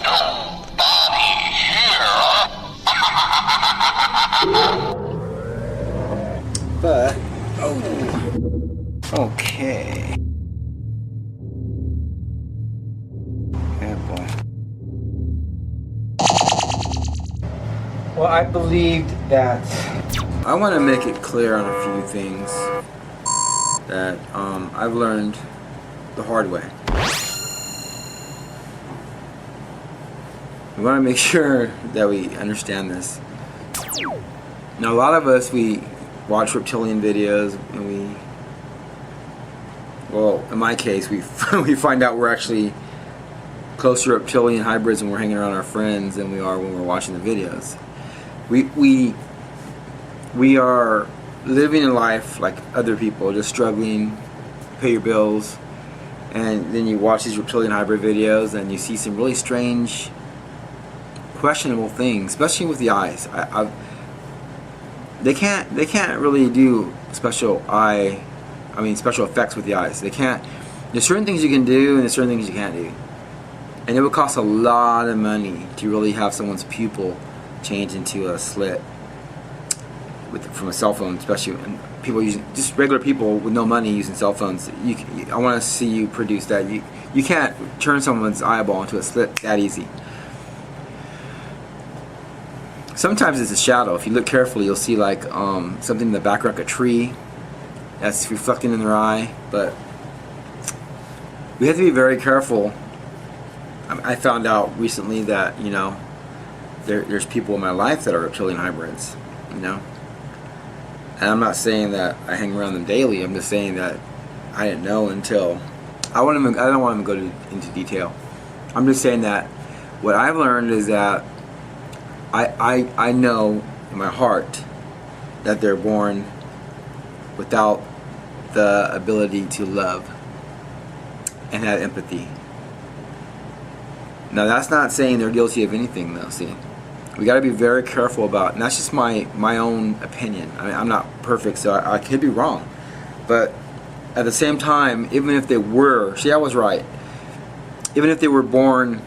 Nobody here. But, okay. Oh boy. Well, I believed that. I want to make it clear on a few things that I've learned the hard way. We want to make sure that we understand this. Now, a lot of us, we watch reptilian videos and well, in my case, we find out we're actually close to reptilian hybrids when we're hanging around our friends than we are when we're watching the videos. We are living a life like other people, just struggling, pay your bills, and then you watch these reptilian hybrid videos and you see some really strange, questionable things, especially with the eyes. They can't really do special effects with the eyes. They can't. There's certain things you can do and there's certain things you can't do. And it would cost a lot of money to really have someone's pupil change into a slit from a cell phone, especially and people using just regular people with no money using cell phones. I want to see you produce that. You can't turn someone's eyeball into a slit that easy. Sometimes it's a shadow. If you look carefully, you'll see like something in the background, like a tree that's reflecting in their eye. But we have to be very careful. I found out recently that there's people in my life that are reptilian hybrids. And I'm not saying that I hang around them daily. I'm just saying that I didn't know until I don't want to go into detail. I'm just saying that what I've learned is that I know in my heart that they're born without the ability to love and have empathy. Now that's not saying they're guilty of anything though, see. We got to be very careful about, and that's just my own opinion. I mean, I'm not perfect, so I could be wrong. But at the same time, even if they were, see, I was right. Even if they were born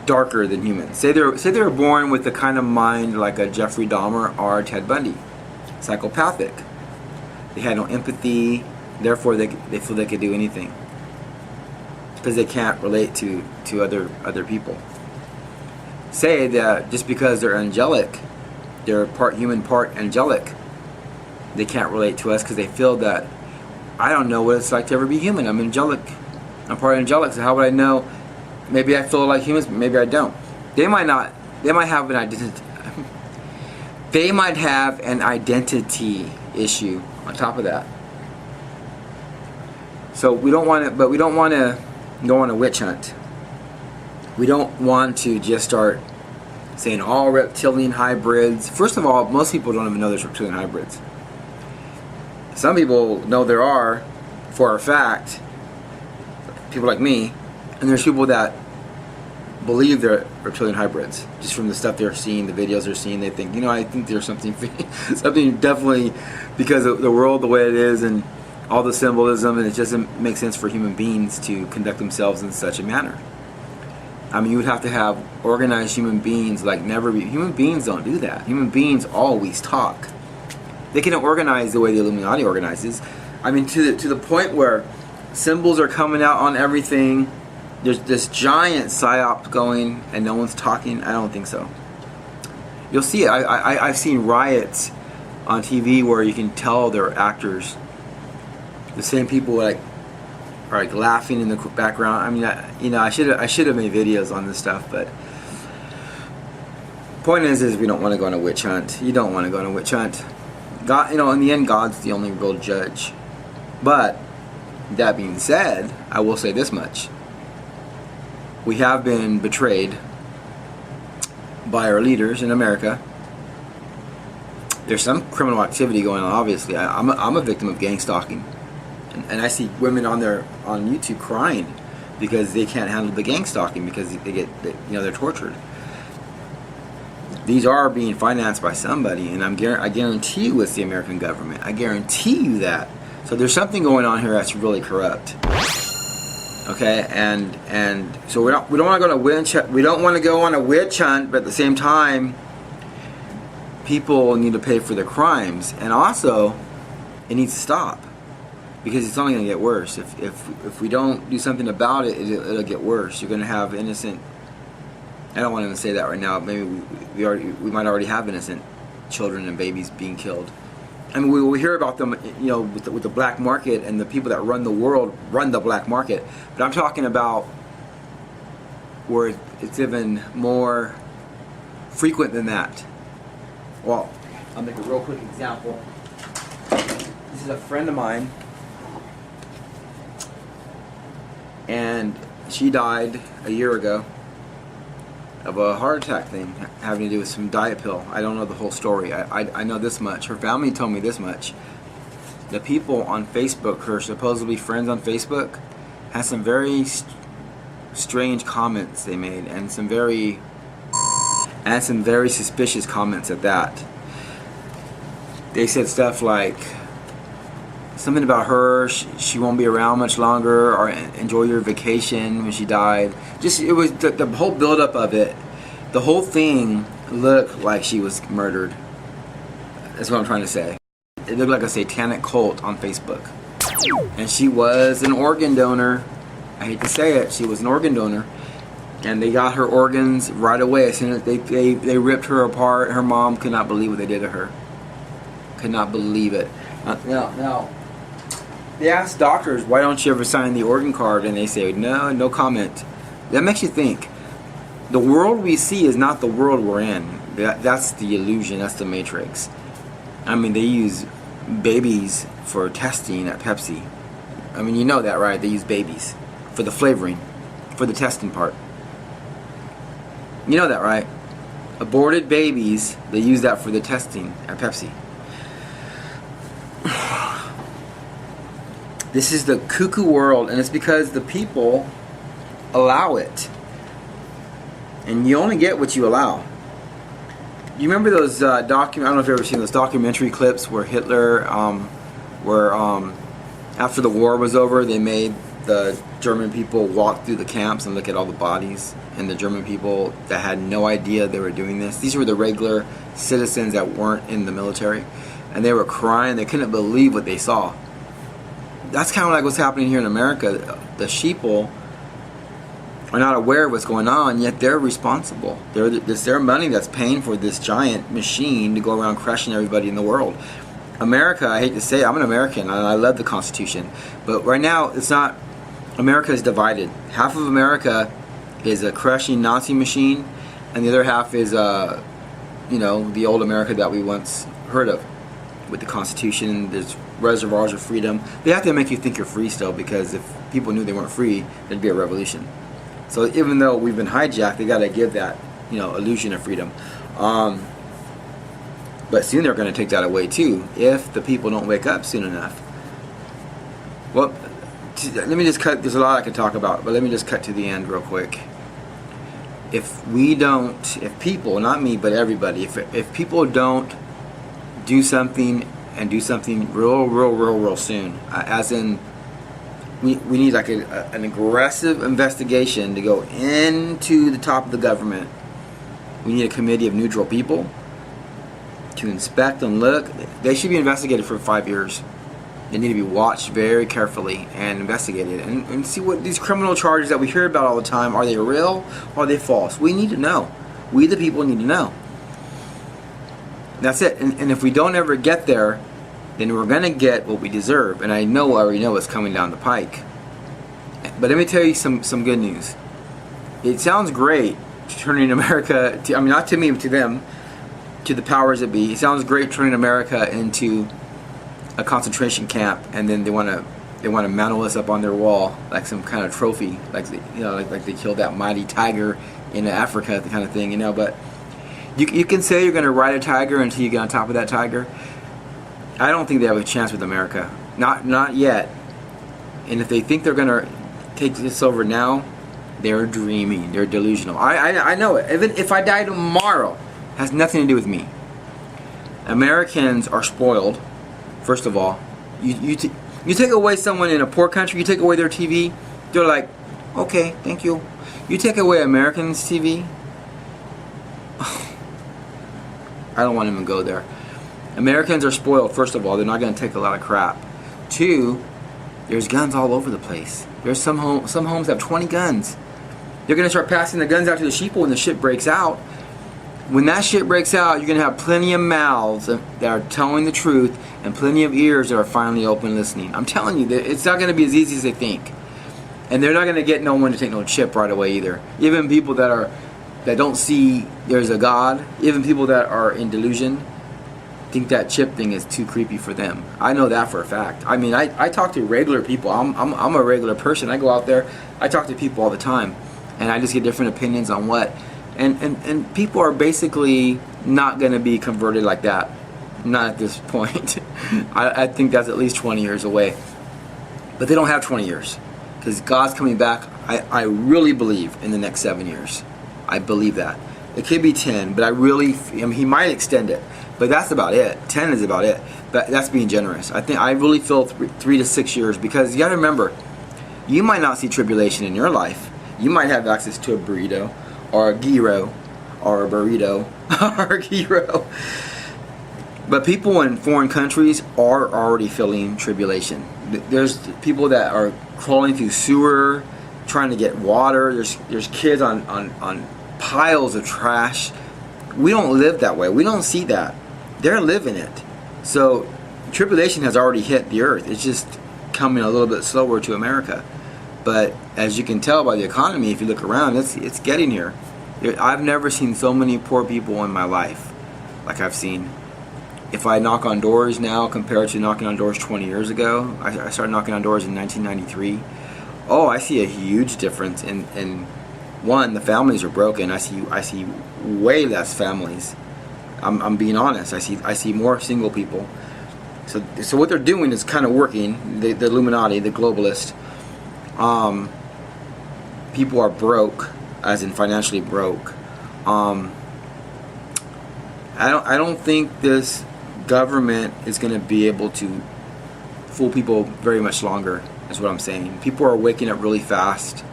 darker than humans, say they were born with the kind of mind like a Jeffrey Dahmer or Ted Bundy, psychopathic. They had no empathy, therefore they feel they could do anything because they can't relate to other people. Say that just because they're angelic, they're part human, part angelic, they can't relate to us because they feel that I don't know what it's like to ever be human. I'm angelic. I'm part angelic, so how would I know? Maybe I feel like humans, but maybe I don't. They might not. They might have an identity. They might have an identity issue on top of that. So we don't want to, but we don't want to go on a witch hunt. We don't want to just start saying all reptilian hybrids. First of all, most people don't even know there's reptilian hybrids. Some people know there are for a fact, people like me, and there's people that believe they're reptilian hybrids just from the stuff they're seeing, the videos they're seeing. They think, I think there's something definitely because of the world the way it is and all the symbolism, and it doesn't make sense for human beings to conduct themselves in such a manner. I mean, you would have to have organized human beings like never be. Human beings don't do that. Human beings always talk. They can organize the way the Illuminati organizes. I mean, to the point where symbols are coming out on everything. There's this giant psyop going and no one's talking. I don't think so. You'll see it. I've seen riots on TV where you can tell they're actors. The same people are like laughing in the background. I mean, I should have made videos on this stuff, but point is we don't want to go on a witch hunt. You don't want to go on a witch hunt. God, in the end, God's the only real judge. But that being said, I will say this much: we have been betrayed by our leaders in America. There's some criminal activity going on. Obviously, I'm a victim of gang stalking. And I see women on YouTube crying because they can't handle the gang stalking because they're tortured. These are being financed by somebody, and I guarantee you it's the American government. I guarantee you that. So there's something going on here that's really corrupt. Okay, and so we don't want to go on a witch hunt. We don't want to go on a witch hunt, but at the same time, people need to pay for their crimes, and also it needs to stop because it's only going to get worse. If we don't do something about it, it'll get worse. You're going to have innocent. I don't want to even say that right now. Maybe we might already have innocent children and babies being killed. I mean, we hear about them, you know, with the black market and the people that run the world run the black market. But I'm talking about where it's even more frequent than that. Well, I'll make a real quick example. This is a friend of mine, and she died a year ago of a heart attack thing having to do with some diet pill. I don't know the whole story. I know this much. Her family told me this much. The people on Facebook, her supposedly friends on Facebook, had some very strange comments they made, and some very suspicious comments at that. They said stuff like something about her, she won't be around much longer, or enjoy your vacation when she died. Just, it was the whole buildup of it. The whole thing looked like she was murdered. That's what I'm trying to say. It looked like a satanic cult on Facebook. And she was an organ donor. I hate to say it, she was an organ donor. And they got her organs right away. As soon as they ripped her apart, her mom could not believe what they did to her. Could not believe it. Now, they asked doctors, why don't you ever sign the organ card? And they say, no comment. That makes you think. The world we see is not the world we're in. That's the illusion. That's the matrix. I mean, they use babies for testing at Pepsi. I mean, you know that, right? They use babies for the flavoring, for the testing part. You know that, right? Aborted babies, they use that for the testing at Pepsi. This is the cuckoo world, and it's because the people allow it. And you only get what you allow. You remember those I don't know if you've ever seen those documentary clips where Hitler, after the war was over, they made the German people walk through the camps and look at all the bodies, and the German people that had no idea they were doing this. These were the regular citizens that weren't in the military, and they were crying. They couldn't believe what they saw. That's kind of like what's happening here in America. The sheeple are not aware of what's going on, yet they're responsible. It's their money that's paying for this giant machine to go around crushing everybody in the world. America, I hate to say it, I'm an American and I love the Constitution, but right now it's not. America is divided. Half of America is a crushing Nazi machine, and the other half is the old America that we once heard of. With the Constitution, there's reservoirs of freedom. They have to make you think you're free still, because if people knew they weren't free, there'd be a revolution. So even though we've been hijacked, they got to give that, illusion of freedom. But soon they're going to take that away too, if the people don't wake up soon enough. Well, let me just cut. There's a lot I could talk about, but let me just cut to the end real quick. If people, not me, but everybody, if people don't do something, and do something real soon, as in we need like an aggressive investigation to go into the top of the government. We need a committee of neutral people to inspect and look. They should be investigated for 5 years. They need to be watched very carefully and investigated, and see what these criminal charges that we hear about all the time, are they real or are they false? We need to know. We the people need to know. That's it. And if we don't ever get there, then we're going to get what we deserve. And I already know what's coming down the pike. But let me tell you some good news. It sounds great turning America, not to me, but to them, to the powers that be. It sounds great turning America into a concentration camp, and then they want to mantle us up on their wall like some kind of trophy, like they killed that mighty tiger in Africa, the kind of thing, But you can say you're going to ride a tiger until you get on top of that tiger. I don't think they have a chance with America. Not yet. And if they think they're going to take this over now, they're dreaming. They're delusional. I know it. Even if I die tomorrow, it has nothing to do with me. Americans are spoiled. First of all, you take away someone in a poor country, you take away their TV, they're like Okay, thank you. You take away Americans' TV, I don't want to even go there. Americans are spoiled, first of all. They're not going to take a lot of crap. Two, there's guns all over the place. There's some homes have 20 guns. They're going to start passing the guns out to the sheeple when the shit breaks out. When that shit breaks out, you're going to have plenty of mouths that are telling the truth and plenty of ears that are finally open listening. I'm telling you, it's not going to be as easy as they think. And they're not going to get no one to take no chip right away either. Even people that don't see there's a God, even people that are in delusion, think that chip thing is too creepy for them. I know that for a fact. I mean, I talk to regular people. I'm a regular person. I go out there, I talk to people all the time, and I just get different opinions on what. And people are basically not going to be converted like that. Not at this point. I think that's at least 20 years away. But they don't have 20 years. Because God's coming back, I really believe, in the next 7 years. I believe that. It could be 10, but he might extend it. But that's about it. 10 is about it. But that's being generous. I really feel 3 to 6 years, because you got to remember, you might not see tribulation in your life. You might have access to a burrito, or a gyro, or a burrito, or a gyro. But people in foreign countries are already feeling tribulation. There's people that are crawling through sewer, trying to get water. There's kids on piles of trash. We don't live that way. We don't see that. They're living it. So tribulation has already hit the earth. It's just coming a little bit slower to America. But as you can tell by the economy, if you look around, it's getting here. I've never seen so many poor people in my life like I've seen. If I knock on doors now compared to knocking on doors 20 years ago, I started knocking on doors in 1993. Oh, I see a huge difference in one, the families are broken. I see way less families. I'm being honest. I see more single people. So what they're doing is kind of working. The Illuminati, the globalists. People are broke, as in financially broke. I don't think this government is going to be able to fool people very much longer, is what I'm saying. People are waking up really fast.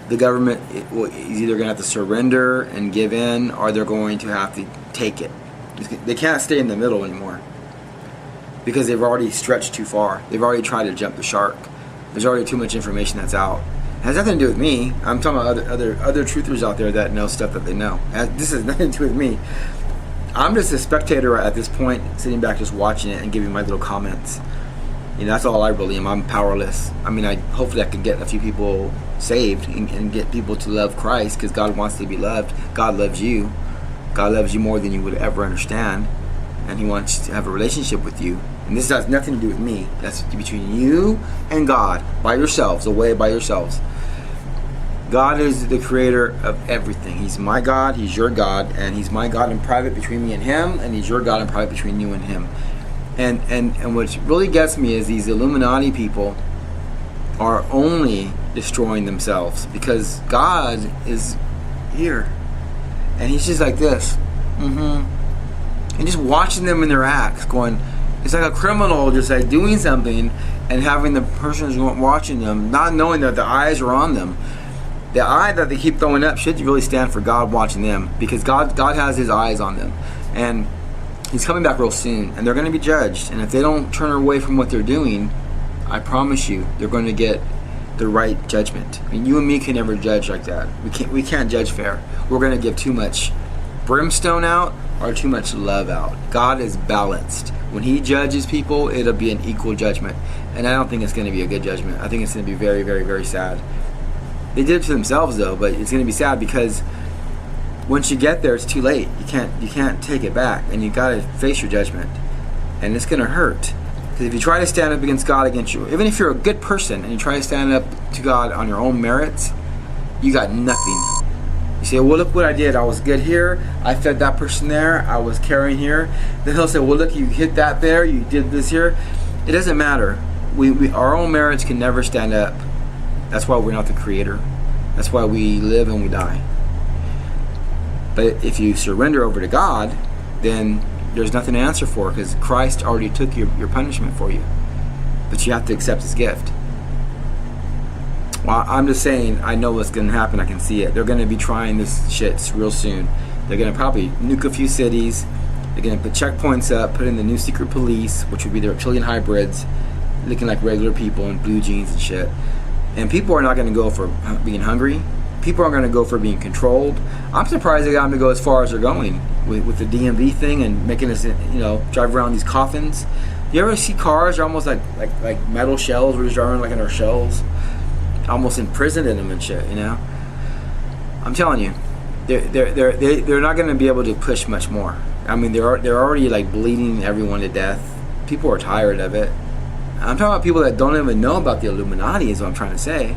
The government is either going to have to surrender and give in, or they're going to have to take it. They can't stay in the middle anymore, because they've already stretched too far. They've already tried to jump the shark. There's already too much information that's out. It has nothing to do with me. I'm talking about other truthers out there that know stuff that they know. This has nothing to do with me. I'm just a spectator at this point, sitting back just watching it and giving my little comments. That's all I really am. I'm powerless. I mean, hopefully I can get a few people saved and get people to love Christ, because God wants to be loved. God loves you. God loves you more than you would ever understand, and He wants to have a relationship with you. And this has nothing to do with me. That's between you and God, by yourselves, away by yourselves. God is the creator of everything. He's my God, He's your God, and He's my God in private between me and Him, and He's your God in private between you and Him. And what really gets me is these Illuminati people are only destroying themselves, because God is here. And He's just like this. And just watching them in their acts, going, it's like a criminal just like doing something and having the person who's watching them, not knowing that the eyes are on them. The eye that they keep throwing up should really stand for God watching them, because God has His eyes on them, and He's coming back real soon, and they're going to be judged. And if they don't turn away from what they're doing, I promise you, they're going to get the right judgment. I mean, you and me can never judge like that. We can't judge fair. We're going to give too much brimstone out or too much love out. God is balanced. When He judges people, it'll be an equal judgment, and I don't think it's going to be a good judgment. I think it's going to be very, very, very sad. They did it to themselves though, but it's going to be sad, because once you get there, it's too late. You can't take it back, and you got to face your judgment, and it's going to hurt. Because if you try to stand up against God against you, even if you're a good person and you try to stand up to God on your own merits, you got nothing. You say, well, look what I did. I was good here. I fed that person there. I was caring here. Then He'll say, well, look, you hit that there. You did this here. It doesn't matter. Our own merits can never stand up. That's why we're not the creator. That's why we live and we die. But if you surrender over to God, then there's nothing to answer for, because Christ already took your punishment for you. But you have to accept His gift. Well, I'm just saying, I know what's going to happen. I can see it. They're going to be trying this shit real soon. They're going to probably nuke a few cities. They're going to put checkpoints up, put in the new secret police, which would be the reptilian hybrids, looking like regular people in blue jeans and shit. And people are not going to go for being hungry. People are going to go for being controlled. I'm surprised they got them to go as far as they're going with the DMV thing and making us, drive around these coffins. You ever see cars? They're almost like metal shells. We're just driving like in our shells, almost imprisoned in them and shit. I'm telling you, they're not going to be able to push much more. I mean, they're already like bleeding everyone to death. People are tired of it. I'm talking about people that don't even know about the Illuminati. Is what I'm trying to say.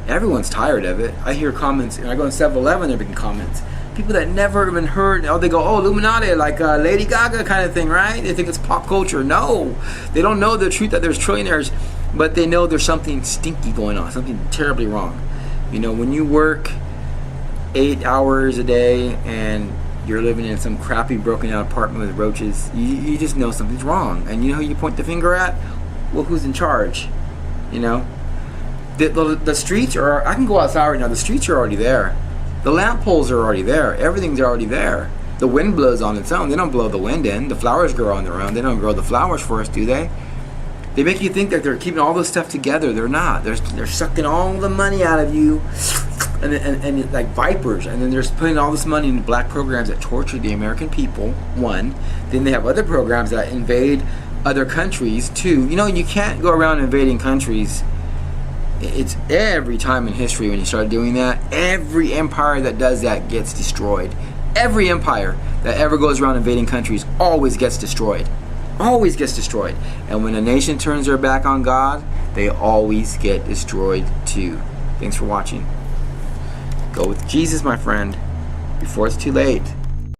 Everyone's tired of it. I hear comments, and I go to 7-Eleven, they're making comments. People that never even heard, they go, oh, Illuminati, like Lady Gaga kind of thing, right? They think it's pop culture. No, they don't know the truth that there's trillionaires, but they know there's something stinky going on, something terribly wrong. When you work 8 hours a day and you're living in some crappy broken out apartment with roaches, you just know something's wrong. And you know who you point the finger at? Well, who's in charge? The streets are, I can go outside right now, the streets are already there. The lamp poles are already there. Everything's already there. The wind blows on its own. They don't blow the wind in. The flowers grow on their own. They don't grow the flowers for us, do they? They make you think that they're keeping all this stuff together. They're not. They're sucking all the money out of you, and like vipers. And then they're putting all this money into black programs that torture the American people, one. Then they have other programs that invade other countries, two. You can't go around invading countries. It's every time in history when you start doing that, every empire that does that gets destroyed. Every empire that ever goes around invading countries always gets destroyed. Always gets destroyed. And when a nation turns their back on God, they always get destroyed too. Thanks for watching. Go with Jesus, my friend, before it's too late.